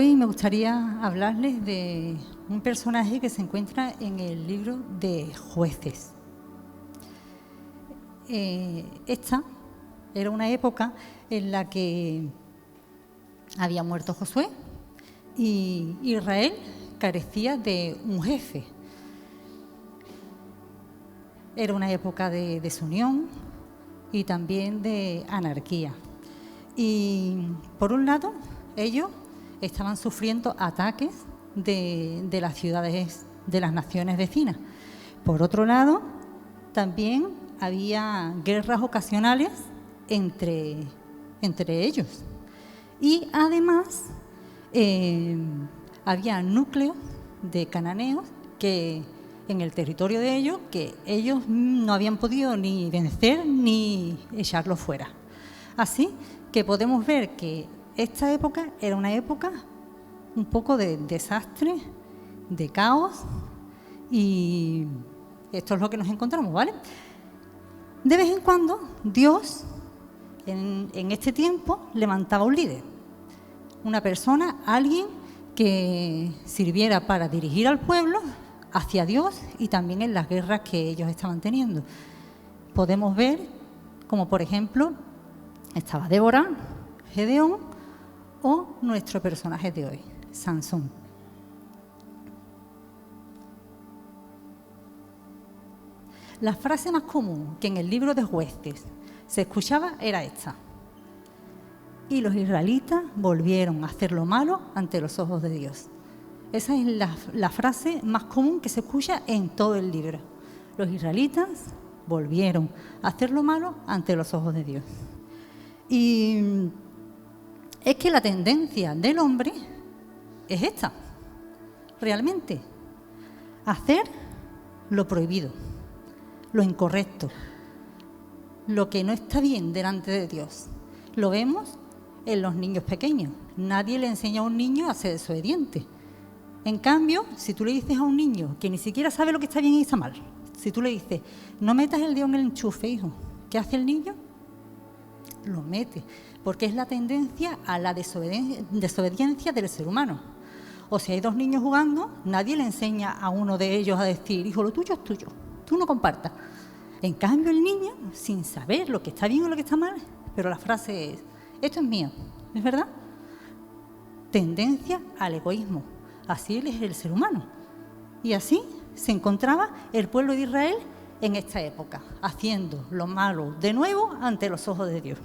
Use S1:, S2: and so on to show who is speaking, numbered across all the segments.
S1: Hoy me gustaría hablarles de un personaje que se encuentra en el libro de Jueces. Esta era una época en la que había muerto Josué y Israel carecía de un jefe. Era una época de desunión y también de anarquía. Y por un lado, ellos estaban sufriendo ataques de las ciudades de las naciones vecinas. Por otro lado, también había guerras ocasionales entre ellos. Y además había núcleos de cananeos que en el territorio de ellos que ellos no habían podido ni vencer ni echarlos fuera. Así que podemos ver que esta época era una época un poco de desastre, de caos, y esto es lo que nos encontramos, ¿vale? De vez en cuando Dios en este tiempo levantaba un líder, una persona, alguien que sirviera para dirigir al pueblo hacia Dios y también en las guerras que ellos estaban teniendo. Podemos ver como, por ejemplo, estaba Débora, Gedeón o nuestro personaje de hoy, Sansón. La frase más común que en el libro de Jueces se escuchaba era esta: y los israelitas volvieron a hacer lo malo ante los ojos de Dios. Esa es la frase más común que se escucha en todo el libro. Los israelitas volvieron a hacer lo malo ante los ojos de Dios. Y es que la tendencia del hombre es esta, realmente: hacer lo prohibido, lo incorrecto, lo que no está bien delante de Dios. Lo vemos en los niños pequeños. Nadie le enseña a un niño a ser desobediente. En cambio, si tú le dices a un niño que ni siquiera sabe lo que está bien y está mal, si tú le dices, no metas el dedo en el enchufe, hijo, ¿qué hace el niño? Lo mete, porque es la tendencia a la desobediencia del ser humano. O si hay dos niños jugando, nadie le enseña a uno de ellos a decir, hijo, lo tuyo es tuyo, tú no compartas. En cambio, el niño, sin saber lo que está bien o lo que está mal, pero la frase es, esto es mío, ¿es verdad? Tendencia al egoísmo. Así es el ser humano. Y así se encontraba el pueblo de Israel en esta época, haciendo lo malo de nuevo ante los ojos de Dios.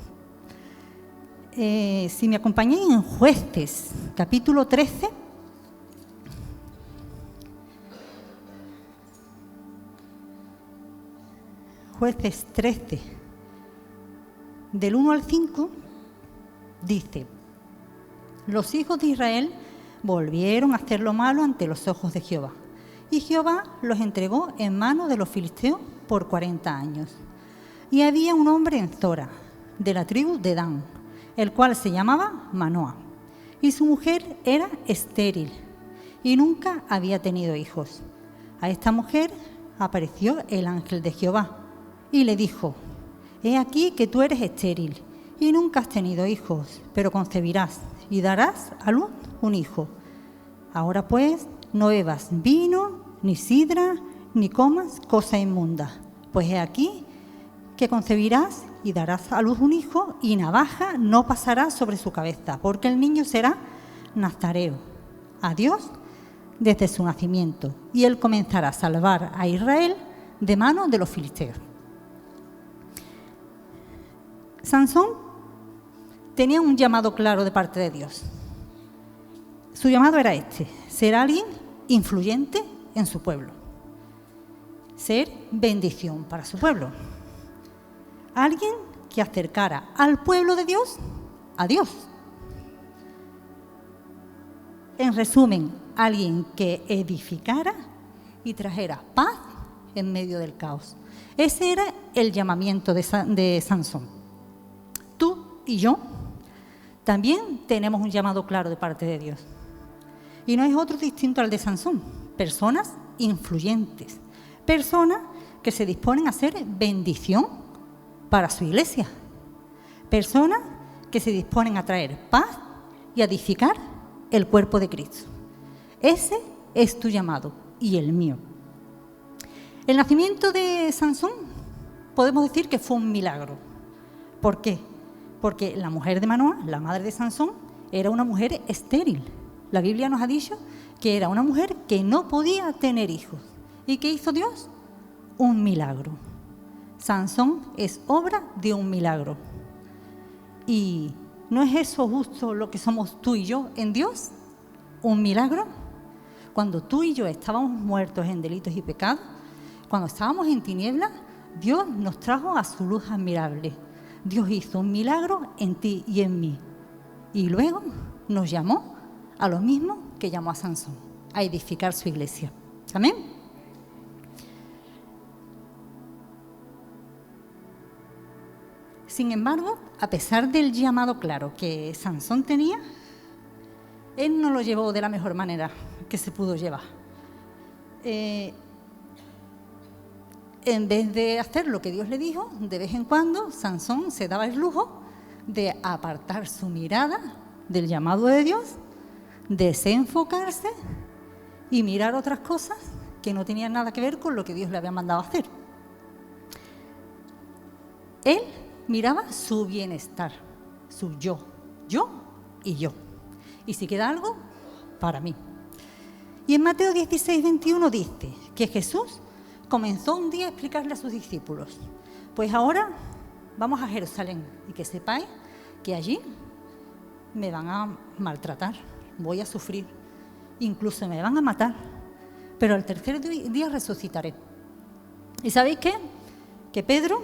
S1: Si me acompañáis en Jueces, capítulo 13, Jueces 13, del 1 al 5, dice: los hijos de Israel volvieron a hacer lo malo ante los ojos de Jehová, y Jehová los entregó en manos de los filisteos por 40 años. Y había un hombre en Zora, de la tribu de Dan, el cual se llamaba Manoa, y su mujer era estéril, y nunca había tenido hijos. A esta mujer apareció el ángel de Jehová, y le dijo: he aquí que tú eres estéril, y nunca has tenido hijos, pero concebirás, y darás a luz un hijo. Ahora pues, no bebas vino, ni sidra, ni comas cosa inmunda, pues he aquí que concebirás y darás a luz un hijo, y navaja no pasará sobre su cabeza, porque el niño será nazareo a Dios desde su nacimiento, y él comenzará a salvar a Israel de manos de los filisteos. Sansón tenía un llamado claro de parte de Dios. Su llamado era este: ser alguien influyente en su pueblo, ser bendición para su pueblo, alguien que acercara al pueblo de Dios a Dios. En resumen, alguien que edificara y trajera paz en medio del caos. Ese era el llamamiento de Sansón. Tú y yo también tenemos un llamado claro de parte de Dios. Y no es otro distinto al de Sansón. Personas influyentes, personas que se disponen a ser bendición para su iglesia, personas que se disponen a traer paz y a edificar el cuerpo de Cristo. Ese es tu llamado y el mío. El nacimiento de Sansón podemos decir que fue un milagro. ¿Por qué? Porque la mujer de Manoa, la madre de Sansón, era una mujer estéril. La Biblia nos ha dicho que era una mujer que no podía tener hijos. ¿Y qué hizo Dios? Un milagro. Sansón es obra de un milagro. ¿Y no es eso justo lo que somos tú y yo en Dios? ¿Un milagro? Cuando tú y yo estábamos muertos en delitos y pecados, cuando estábamos en tinieblas, Dios nos trajo a su luz admirable. Dios hizo un milagro en ti y en mí. Y luego nos llamó a lo mismo que llamó a Sansón, a edificar su iglesia. ¿Amén? Sin embargo, a pesar del llamado claro que Sansón tenía, él no lo llevó de la mejor manera que se pudo llevar. En vez de hacer lo que Dios le dijo, de vez en cuando Sansón se daba el lujo de apartar su mirada del llamado de Dios, desenfocarse y mirar otras cosas que no tenían nada que ver con lo que Dios le había mandado hacer. Él miraba su bienestar, su yo y yo. Y si queda algo, para mí. Y en Mateo 16, 21 dice que Jesús comenzó un día a explicarle a sus discípulos: pues ahora vamos a Jerusalén y que sepáis que allí me van a maltratar, voy a sufrir, incluso me van a matar, pero al tercer día resucitaré. ¿Y sabéis qué? Que Pedro,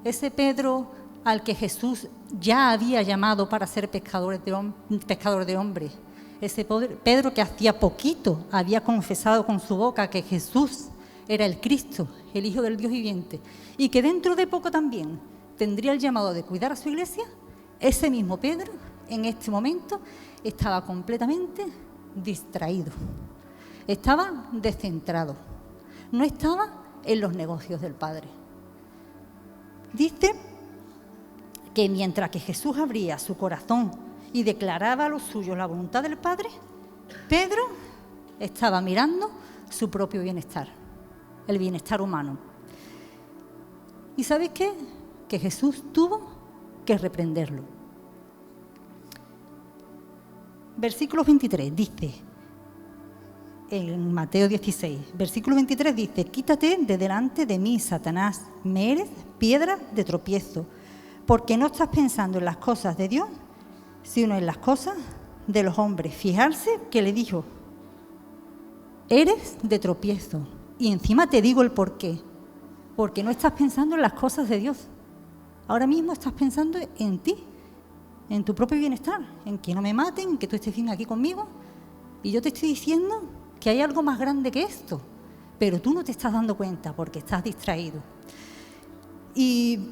S1: ese Pedro al que Jesús ya había llamado para ser pescador de hombres, ese Pedro que hacía poquito había confesado con su boca que Jesús era el Cristo, el Hijo del Dios viviente, y que dentro de poco también tendría el llamado de cuidar a su iglesia, ese mismo Pedro en este momento estaba completamente distraído, estaba descentrado, no estaba en los negocios del Padre. Dice que mientras que Jesús abría su corazón y declaraba a los suyos la voluntad del Padre, Pedro estaba mirando su propio bienestar, el bienestar humano. ¿Y sabéis qué? Que Jesús tuvo que reprenderlo. Versículo 23 dice, en Mateo 16, versículo 23 dice: quítate de delante de mí, Satanás, me eres piedra de tropiezo, porque no estás pensando en las cosas de Dios, sino en las cosas de los hombres. Fijarse que le dijo: eres de tropiezo. Y encima te digo el por qué. Porque no estás pensando en las cosas de Dios. Ahora mismo estás pensando en ti, en tu propio bienestar, en que no me maten, en que tú estés bien aquí conmigo. Y yo te estoy diciendo que hay algo más grande que esto, pero tú no te estás dando cuenta porque estás distraído. Y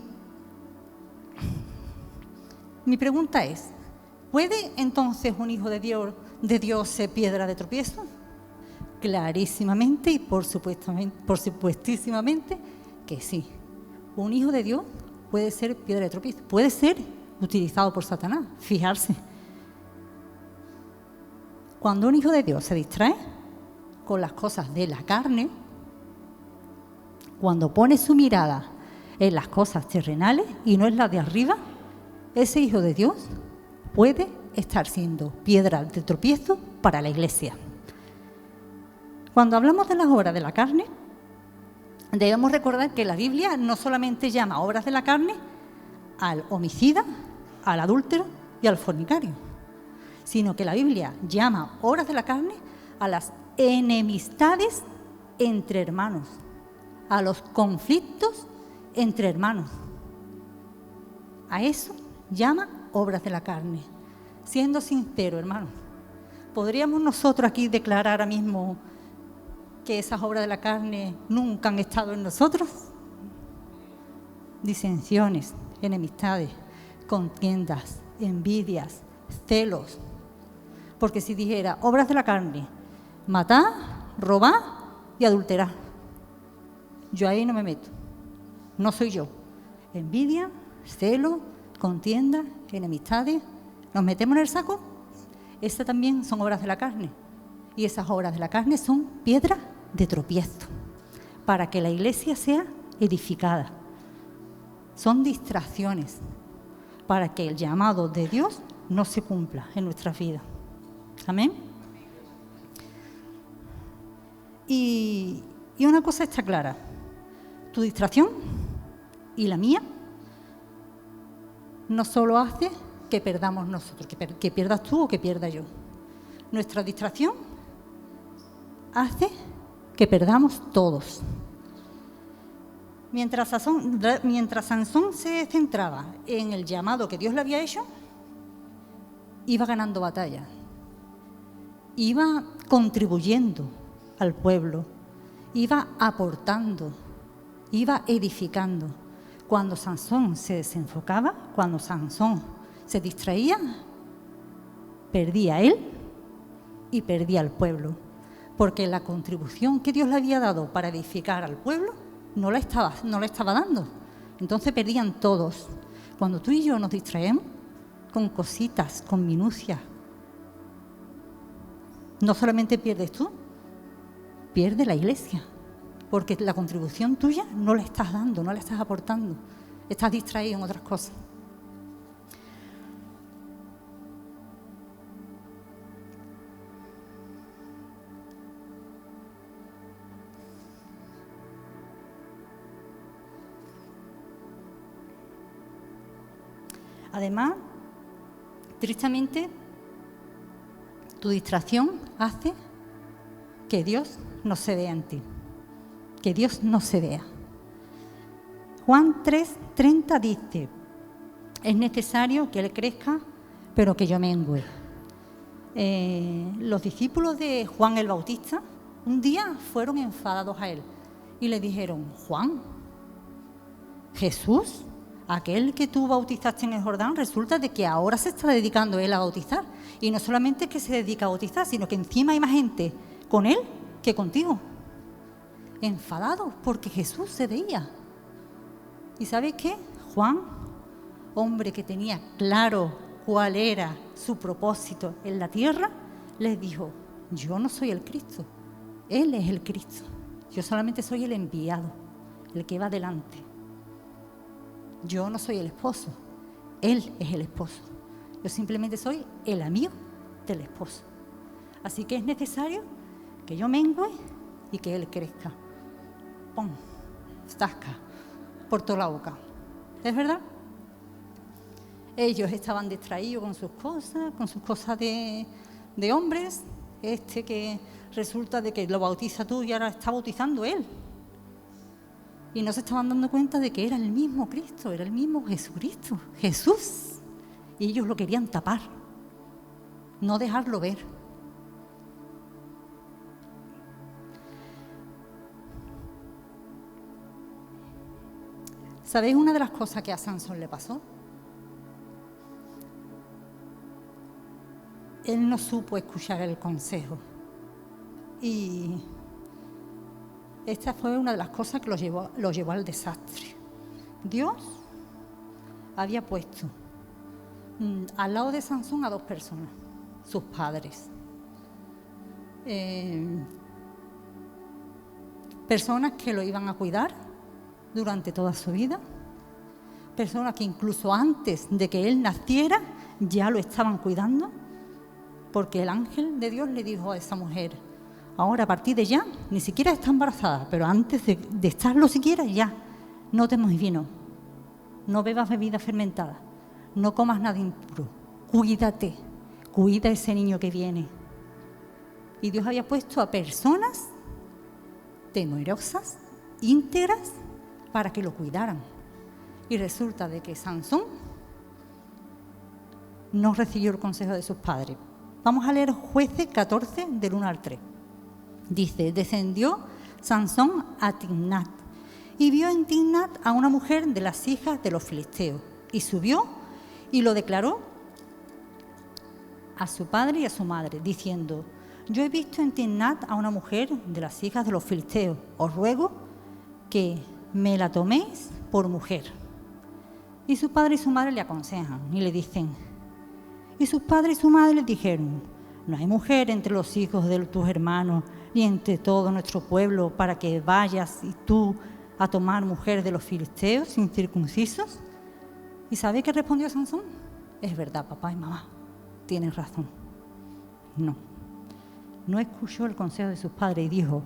S1: mi pregunta es: ¿puede entonces un hijo de Dios ser piedra de tropiezo? Clarísimamente y por supuestísimamente que sí. Un hijo de Dios puede ser piedra de tropiezo, puede ser utilizado por Satanás. Fijarse. Cuando un hijo de Dios se distrae con las cosas de la carne, cuando pone su mirada en las cosas terrenales y no en las de arriba, ese hijo de Dios puede estar siendo piedra de tropiezo para la iglesia. Cuando hablamos de las obras de la carne, debemos recordar que la Biblia no solamente llama obras de la carne al homicida, al adúltero y al fornicario, sino que la Biblia llama obras de la carne a las enemistades entre hermanos, a los conflictos entre hermanos. A eso llama obras de la carne. Siendo sincero, hermanos, ¿podríamos nosotros aquí declarar ahora mismo que esas obras de la carne nunca han estado en nosotros? Disensiones, enemistades, contiendas, envidias, celos. Porque si dijera obras de la carne, matar, robar y adulterar, yo ahí no me meto, no soy yo. Envidia, celo, contienda, enemistades, ¿nos metemos en el saco? Esas también son obras de la carne. Y esas obras de la carne son piedras de tropiezo para que la iglesia sea edificada. Son distracciones para que el llamado de Dios no se cumpla en nuestras vidas. Amén. Y una cosa está clara. Tu distracción y la mía no solo hace que perdamos nosotros, que pierdas tú o que pierda yo. Nuestra distracción hace que perdamos todos. Mientras Sansón se centraba en el llamado que Dios le había hecho, iba ganando batalla, iba contribuyendo al pueblo, iba aportando, iba edificando. Cuando Sansón se desenfocaba, cuando Sansón se distraía, perdía él y perdía al pueblo, porque la contribución que Dios le había dado para edificar al pueblo no la estaba dando. Entonces perdían todos. Cuando tú y yo nos distraemos con cositas, con minucias, no solamente pierdes tú, pierde la iglesia, porque la contribución tuya no la estás dando, no la estás aportando, estás distraído en otras cosas. Además, tristemente, tu distracción hace que Dios no se vea en ti, que Dios no se vea. Juan 3:30 dice: es necesario que Él crezca, pero que yo mengüe. Los discípulos de Juan el Bautista un día fueron enfadados a Él y le dijeron: Juan, Jesús, aquel que tú bautizaste en el Jordán, resulta de que ahora se está dedicando Él a bautizar. Y no solamente es que se dedica a bautizar, sino que encima hay más gente con Él que contigo. Enfadados porque Jesús se veía. ¿Y sabes qué? Juan, hombre que tenía claro cuál era su propósito en la tierra, les dijo: yo no soy el Cristo, Él es el Cristo. Yo solamente soy el enviado, el que va delante. Yo no soy el esposo, Él es el esposo. Yo simplemente soy el amigo del esposo. Así que es necesario que yo mengüe y que Él crezca. ¡Pum! Zasca, por toda la boca. ¿Es verdad? Ellos estaban distraídos con sus cosas de hombres. Que resulta de que lo bautiza tú y ahora está bautizando Él. Y no se estaban dando cuenta de que era el mismo Cristo, era el mismo Jesucristo, Jesús. Y ellos lo querían tapar, no dejarlo ver. ¿Sabéis una de las cosas que a Sansón le pasó? Él no supo escuchar el consejo. Y esta fue una de las cosas que lo llevó al desastre. Dios había puesto al lado de Sansón a dos personas, sus padres. Personas que lo iban a cuidar durante toda su vida. Personas que incluso antes de que él naciera ya lo estaban cuidando. Porque el ángel de Dios le dijo a esa mujer: ahora, a partir de ya, ni siquiera está embarazada, pero antes de estarlo siquiera, ya, no tomes vino, no bebas bebida fermentada, no comas nada impuro, cuídate, cuida a ese niño que viene. Y Dios había puesto a personas temerosas, íntegras, para que lo cuidaran. Y resulta de que Sansón no recibió el consejo de sus padres. Vamos a leer Jueces 14, del 1 al 3. Dice: descendió Sansón a Timnat y vio en Timnat a una mujer de las hijas de los filisteos, y subió y lo declaró a su padre y a su madre, diciendo: yo he visto en Timnat a una mujer de las hijas de los filisteos, os ruego que me la toméis por mujer. Y su padre y su madre le aconsejan y le dicen: Y sus padres y su madre les dijeron: no hay mujer entre los hijos de tus hermanos ni entre todo nuestro pueblo para que vayas y tú a tomar mujer de los filisteos incircuncisos. ¿Y sabe qué respondió Sansón? Es verdad, papá y mamá, tienen razón. No escuchó el consejo de sus padres y dijo,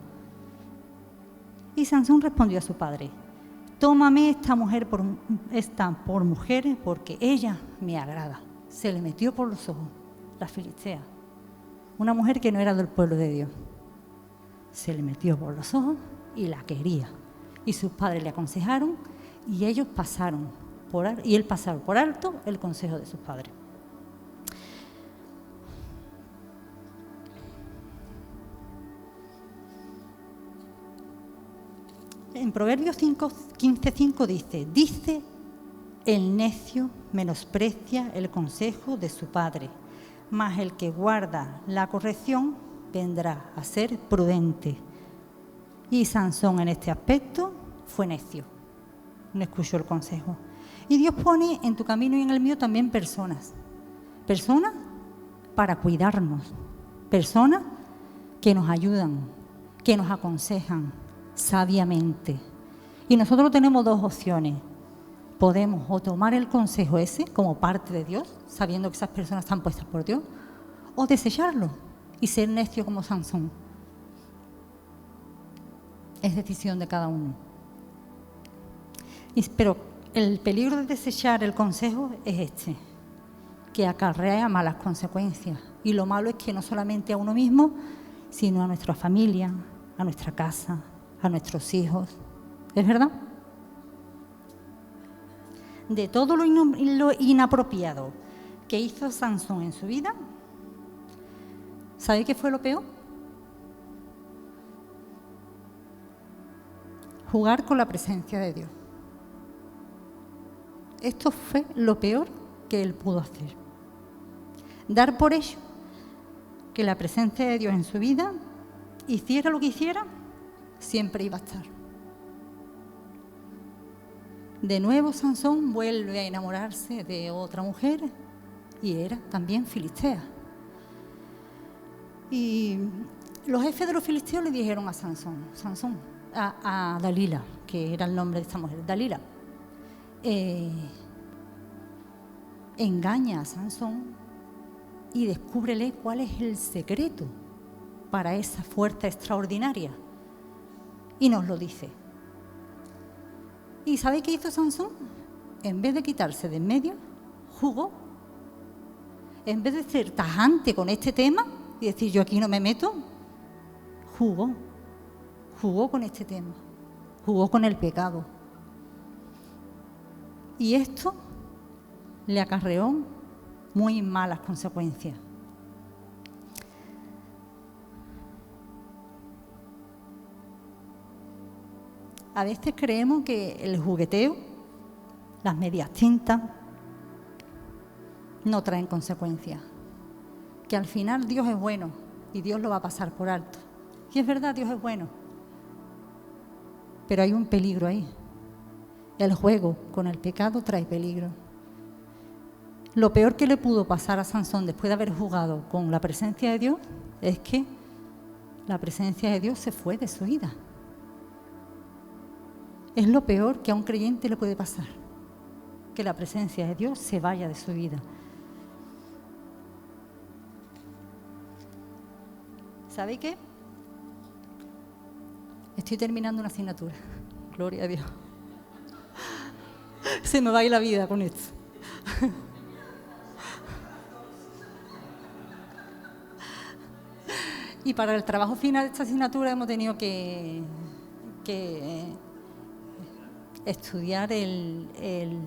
S1: y Sansón respondió a su padre: tómame esta mujer por mujer porque ella me agrada. Se le metió por los ojos la filistea, una mujer que no era del pueblo de Dios. Se le metió por los ojos y la quería. Y sus padres le aconsejaron y ellos pasaron por alto el consejo de sus padres. En Proverbios 15:5 dice, el necio menosprecia el consejo de su padre, mas el que guarda la corrección vendrá a ser prudente. Y Sansón en este aspecto fue necio, no escuchó el consejo. Y Dios pone en tu camino y en el mío también personas para cuidarnos, personas que nos ayudan, que nos aconsejan sabiamente. Y nosotros tenemos dos opciones. Podemos o tomar el consejo ese como parte de Dios, sabiendo que esas personas están puestas por Dios, o desecharlo y ser necio como Sansón. Es decisión de cada uno. Pero el peligro de desechar el consejo es este, que acarrea malas consecuencias. Y lo malo es que no solamente a uno mismo, sino a nuestra familia, a nuestra casa, a nuestros hijos. ¿Es verdad? De todo lo inapropiado que hizo Sansón en su vida, ¿sabe qué fue lo peor? Jugar con la presencia de Dios. Esto fue lo peor que él pudo hacer. Dar por hecho que la presencia de Dios en su vida, hiciera lo que hiciera, siempre iba a estar. De nuevo Sansón vuelve a enamorarse de otra mujer y era también filistea. Y los jefes de los filisteos le dijeron a Sansón, a Dalila, que era el nombre de esta mujer, Dalila, engaña a Sansón y descúbrele cuál es el secreto para esa fuerza extraordinaria. Y nos lo dice. ¿Y sabe qué hizo Sansón? En vez de quitarse de en medio, jugó. En vez de ser tajante con este tema y decir yo aquí no me meto, jugó con este tema, jugó con el pecado. Y esto le acarreó muy malas consecuencias. A veces creemos que el jugueteo, las medias tintas, no traen consecuencias. Que al final Dios es bueno y Dios lo va a pasar por alto. Y es verdad, Dios es bueno. Pero hay un peligro ahí. El juego con el pecado trae peligro. Lo peor que le pudo pasar a Sansón después de haber jugado con la presencia de Dios es que la presencia de Dios se fue de su vida. Es lo peor que a un creyente le puede pasar, que la presencia de Dios se vaya de su vida. ¿Sabe qué? Estoy terminando una asignatura. Gloria a Dios. Se me va a ir la vida con esto. Y para el trabajo final de esta asignatura hemos tenido que estudiar el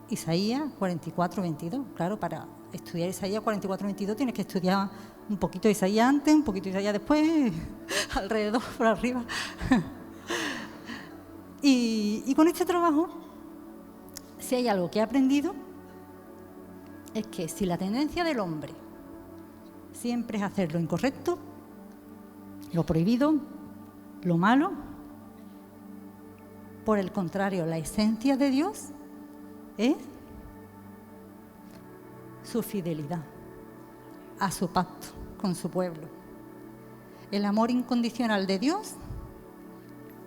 S1: Isaías 44:22. Claro, para estudiar Isaías 44:22 tienes que estudiar un poquito de Isaías antes, un poquito de Isaías después, alrededor, por arriba. Y con este trabajo, si hay algo que he aprendido, es que si la tendencia del hombre siempre es hacer lo incorrecto, lo prohibido, lo malo, por el contrario, la esencia de Dios es su fidelidad. a su pacto con su pueblo. El amor incondicional de Dios,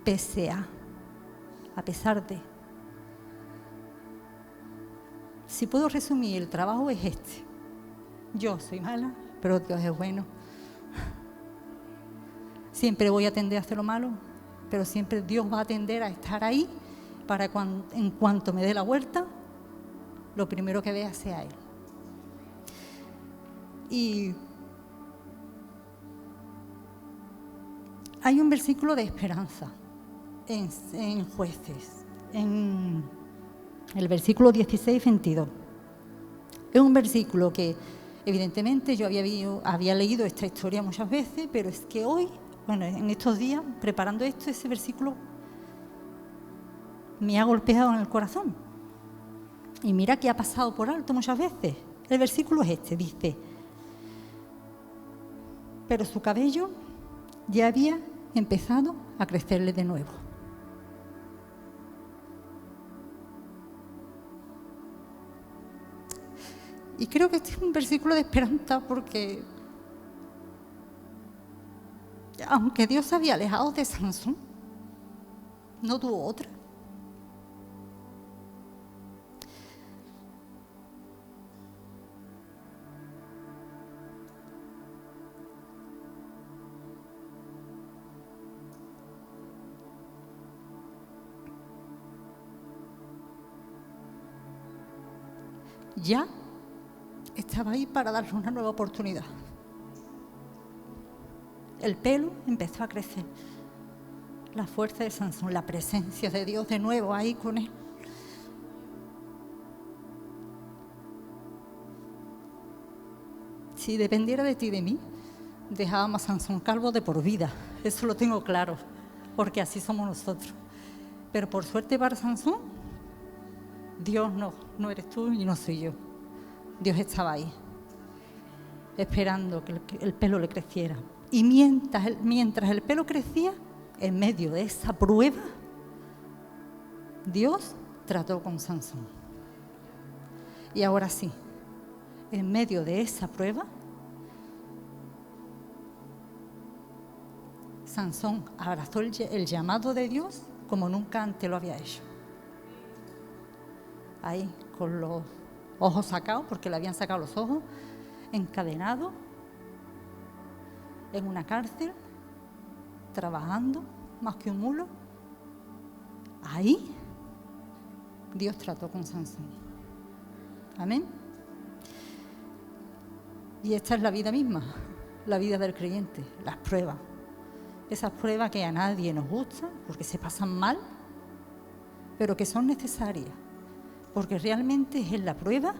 S1: pese a pesar de. Si puedo resumir, el trabajo es este. Yo soy mala, pero Dios es bueno. Siempre voy a tender a hacer lo malo, pero siempre Dios va a tender a estar ahí para en cuanto me dé la vuelta, lo primero que vea sea Él. Y hay un versículo de esperanza en Jueces, en el versículo 16-22. Es un versículo que evidentemente yo había leído esta historia muchas veces, pero es que hoy, en estos días, preparando esto, ese versículo me ha golpeado en el corazón. Y mira que ha pasado por alto muchas veces. El versículo es este, dice: pero su cabello ya había empezado a crecerle de nuevo. Y creo que este es un versículo de esperanza porque, aunque Dios se había alejado de Sansón, no tuvo otra. Ya estaba ahí para darle una nueva oportunidad. El pelo empezó a crecer. La fuerza de Sansón, la presencia de Dios de nuevo ahí con él. Si dependiera de ti y de mí, dejábamos a Sansón calvo de por vida. Eso lo tengo claro, porque así somos nosotros. Pero por suerte para Sansón, Dios no eres tú y no soy yo. Dios estaba ahí, esperando que el pelo le creciera. Y mientras el pelo crecía, en medio de esa prueba, Dios trató con Sansón. Y ahora sí, en medio de esa prueba, Sansón abrazó el llamado de Dios como nunca antes lo había hecho. Ahí, con los ojos sacados, porque le habían sacado los ojos, encadenado, en una cárcel, trabajando más que un mulo. Ahí Dios trató con Sansón. Amén. Y esta es la vida misma, la vida del creyente, las pruebas. Esas pruebas que a nadie nos gustan porque se pasan mal, pero que son necesarias. Porque realmente es en la prueba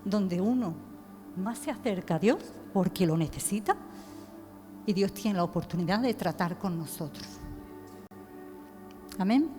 S1: donde uno más se acerca a Dios porque lo necesita y Dios tiene la oportunidad de tratar con nosotros. Amén.